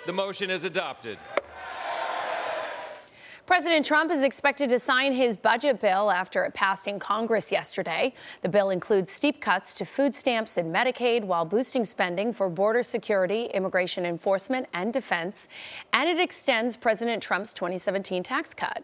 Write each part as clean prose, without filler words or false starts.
The motion is adopted. President Trump is expected to sign his budget bill after it passed in Congress yesterday. The bill includes steep cuts to food stamps and Medicaid while boosting spending for border security, immigration enforcement, and defense. And it extends President Trump's 2017 tax cut.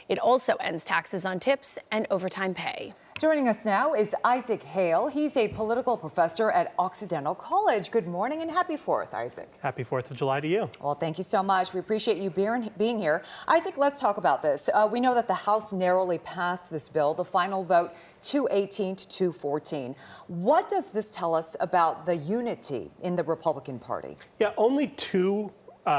It also ends taxes on tips and overtime pay. Joining us now is Isaac Hale. He's a political professor at Occidental College. Good morning and happy 4th, Isaac. Happy 4th of July to you. Well, thank you so much. We appreciate you being here. Isaac, let's talk about this. We know that the House narrowly passed this bill, the final vote 218 to 214. What does this tell us about the unity in the Republican Party? Yeah, only two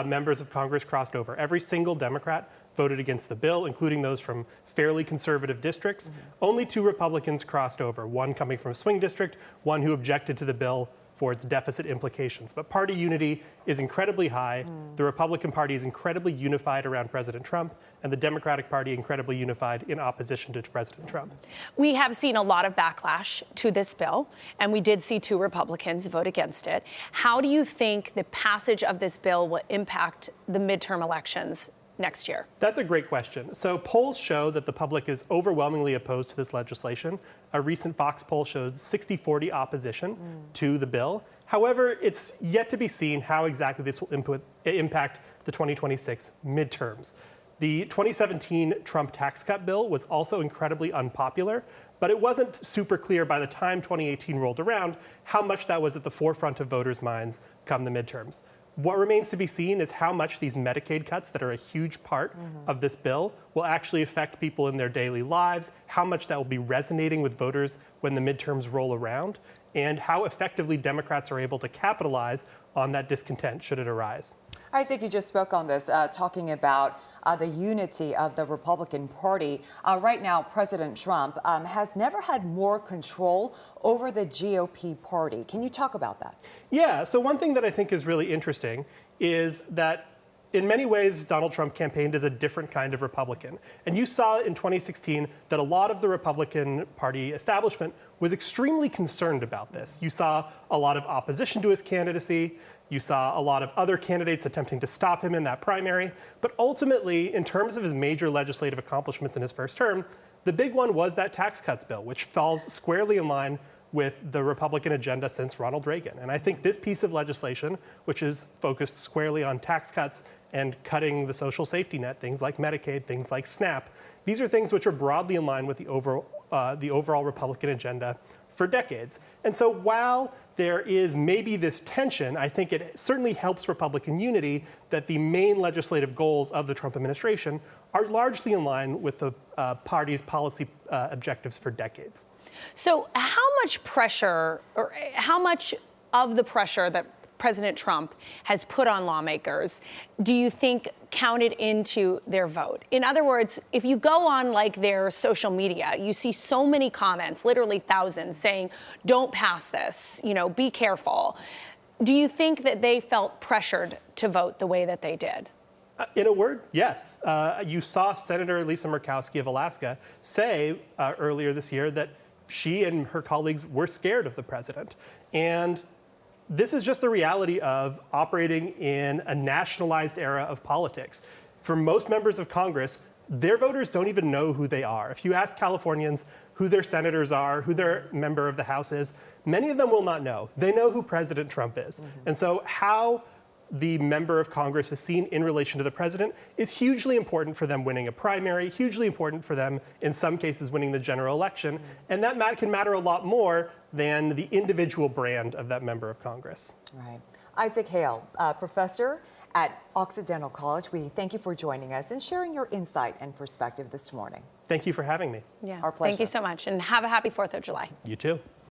members of Congress crossed over. Every single Democrat voted against the bill, including those from fairly conservative districts. Only two Republicans crossed over, one coming from a swing district, one who objected to the bill for its deficit implications. But party unity is incredibly high. The Republican Party is incredibly unified around President Trump, and the Democratic Party incredibly unified in opposition to President Trump. We have seen a lot of backlash to this bill, and we did see two Republicans vote against it. How do you think the passage of this bill will impact the midterm elections next year? That's a great question. So polls show that the public is overwhelmingly opposed to this legislation. A recent Fox poll showed 60-40 opposition to the bill. However, it's yet to be seen how exactly this will impact the 2026 midterms. The 2017 Trump tax cut bill was also incredibly unpopular, but it wasn't super clear by the time 2018 rolled around how much that was at the forefront of voters' minds come the midterms. What remains to be seen is how much these Medicaid cuts that are a huge part of this bill will actually affect people in their daily lives, how much that will be resonating with voters when the midterms roll around, and how effectively Democrats are able to capitalize on that discontent should it arise. Isaac, you just spoke on this, talking about the unity of the Republican Party. Right now, President Trump has never had more control over the GOP party. Can you talk about that? Yeah, so one thing that I think is really interesting is that in many ways, Donald Trump campaigned as a different kind of Republican. And you saw in 2016 that a lot of the Republican Party establishment was extremely concerned about this. You saw a lot of opposition to his candidacy. You saw a lot of other candidates attempting to stop him in that primary. But ultimately, in terms of his major legislative accomplishments in his first term, the big one was that tax cuts bill, which falls squarely in line with the Republican agenda since Ronald Reagan. And I think this piece of legislation, which is focused squarely on tax cuts and cutting the social safety net, things like Medicaid, things like SNAP, these are things which are broadly in line with the overall Republican agenda for decades. And so while there is maybe this tension, I think it certainly helps Republican unity that the main legislative goals of the Trump administration are largely in line with the party's policy objectives for decades. So how much pressure, or how much of the pressure that President Trump has put on lawmakers do you think counted into their vote? In other words, if you go on like their social media, you see so many comments, literally thousands, saying, don't pass this, be careful. Do you think that they felt pressured to vote the way that they did? In a word, yes. You saw Senator Lisa Murkowski of Alaska say earlier this year that she and her colleagues were scared of the president. And this is just the reality of operating in a nationalized era of politics. For most members of Congress, their voters don't even know who they are. If you ask Californians who their senators are, who their member of the House is, many of them will not know. They know who President Trump is. And so how the member of Congress is seen in relation to the president is hugely important for them winning a primary, hugely important for them, in some cases, winning the general election. And that can matter a lot more than the individual brand of that member of Congress. Right. Isaac Hale, professor at Occidental College, we thank you for joining us and sharing your insight and perspective this morning. Thank you for having me. Yeah, our pleasure. Thank you so much, and have a happy 4th of July. You too.